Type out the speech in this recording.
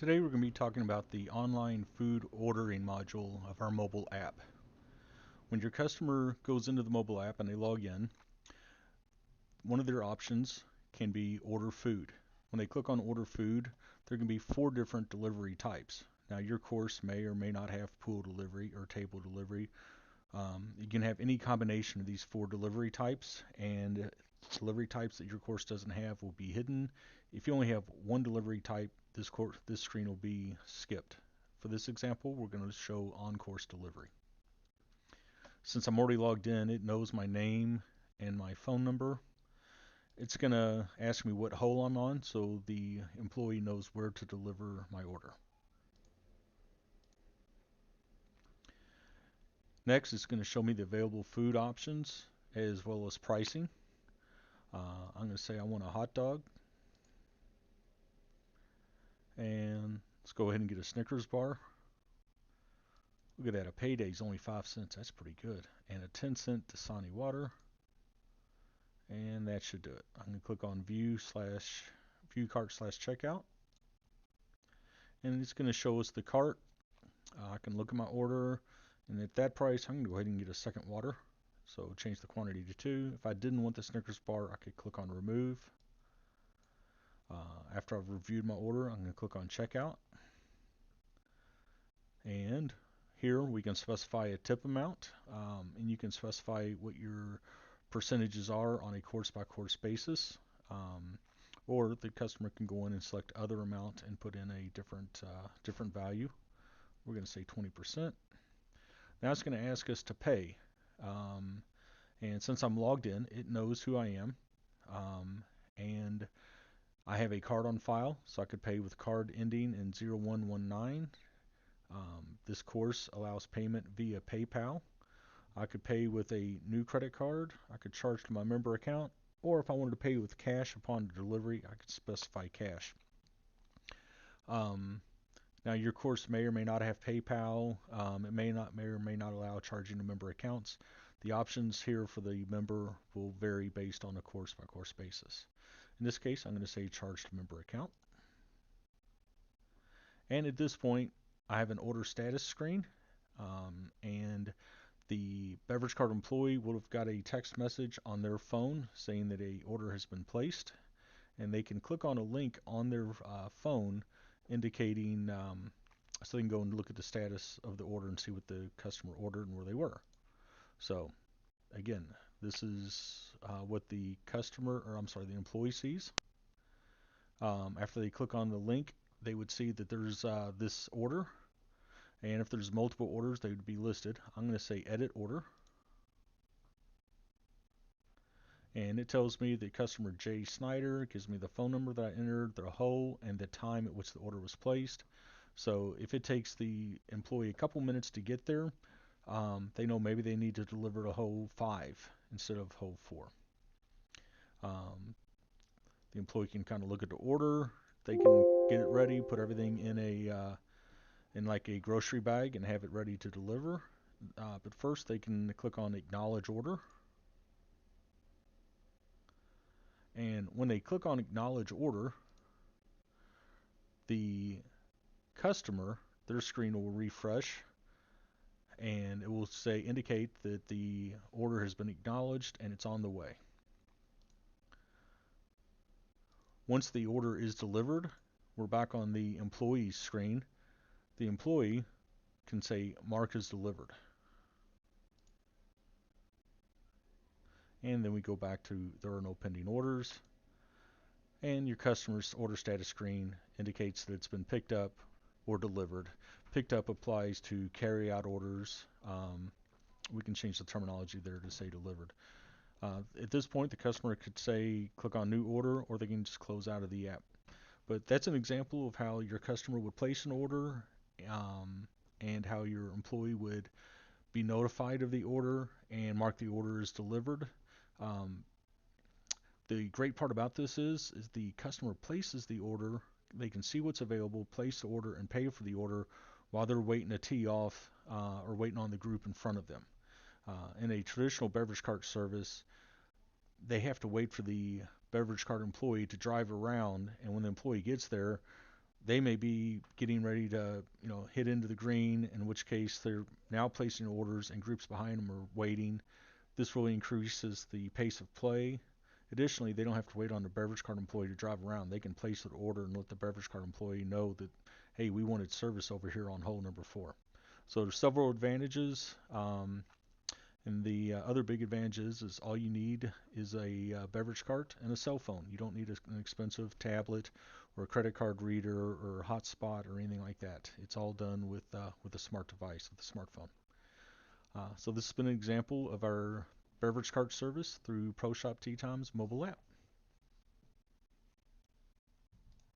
Today we're going to be talking about the online food ordering module of our mobile app. When your customer goes into the mobile app and they log in, one of their options can be order food. When they click on order food, there can be 4 different delivery types. Now your course may or may not have pool delivery or table delivery. You can have any combination of these 4 delivery types, and delivery types that your course doesn't have will be hidden. If you only have one delivery type, this screen will be skipped. For this example, we're going to show on-course delivery. Since I'm already logged in, it knows my name and my phone number. It's going to ask me what hole I'm on, so the employee knows where to deliver my order. Next, it's going to show me the available food options as well as pricing. I'm going to say I want a hot dog, and let's go ahead and get a Snickers bar. Look at that, a payday is only 5 cents. That's pretty good. And a 10-cent Dasani water, and that should do it. I'm going to click on view cart slash checkout, and it's going to show us the cart. I can look at my order, and at that price, I'm going to go ahead and get a second water. So change the quantity to 2. If I didn't want the Snickers bar, I could click on remove. After I've reviewed my order, I'm going to click on checkout. And here we can specify a tip amount, and you can specify what your percentages are on a course by course basis. Or the customer can go in and select other amount and put in a different value. We're going to say 20%. Now it's going to ask us to pay. And since I'm logged in, it knows who I am. And I have a card on file, so I could pay with card ending in 0119. This course allows payment via PayPal. I could pay with a new credit card. I could charge to my member account, or if I wanted to pay with cash upon delivery, I could specify cash. Now your course may or may not have PayPal. It may or may not allow charging to member accounts. The options here for the member will vary based on a course by course basis. In this case, I'm going to say charge to member account. And at this point, I have an order status screen, and the beverage cart employee would have got a text message on their phone saying that a order has been placed, and they can click on a link on their phone indicating so they can go and look at the status of the order and see what the customer ordered and where they were. So again, this is what the the employee sees. After they click on the link, they would see that there's this order, and if there's multiple orders, they would be listed. I'm going to say edit order, and it tells me the customer J. Snyder, gives me the phone number that I entered, the hole, and the time at which the order was placed. So if it takes the employee a couple minutes to get there, they know maybe they need to deliver to hole 5 instead of hole 4. The employee can kind of look at the order. They can get it ready, put everything in like a grocery bag and have it ready to deliver. But first they can click on acknowledge order. And when they click on acknowledge order, the customer, their screen will refresh, and it will indicate that the order has been acknowledged and it's on the way. Once the order is delivered, we're back on the employee's screen. The employee can say mark as delivered. And then we go back to there are no pending orders. And your customer's order status screen indicates that it's been picked up or delivered. Picked up applies to carry out orders. We can change the terminology there to say delivered. At this point, the customer could say click on new order, or they can just close out of the app. But that's an example of how your customer would place an order, and how your employee would be notified of the order and mark the order as delivered. The great part about this is the customer places the order. They can see what's available, place the order, and pay for the order while they're waiting to tee off or waiting on the group in front of them. In a traditional beverage cart service, they have to wait for the beverage cart employee to drive around, and when the employee gets there, They may be getting ready to, hit into the green, in which case they're now placing orders and groups behind them are waiting. This really increases the pace of play. Additionally, they don't have to wait on the beverage cart employee to drive around. They can place an order and let the beverage cart employee know that, hey, we wanted service over here on hole number 4. So there's several advantages. And the other big advantage is all you need is a beverage cart and a cell phone. You don't need an expensive tablet or a credit card reader or a hotspot or anything like that. It's all done with a smart device, with a smartphone. So this has been an example of our beverage cart service through Pro Shop Tea Time's mobile app.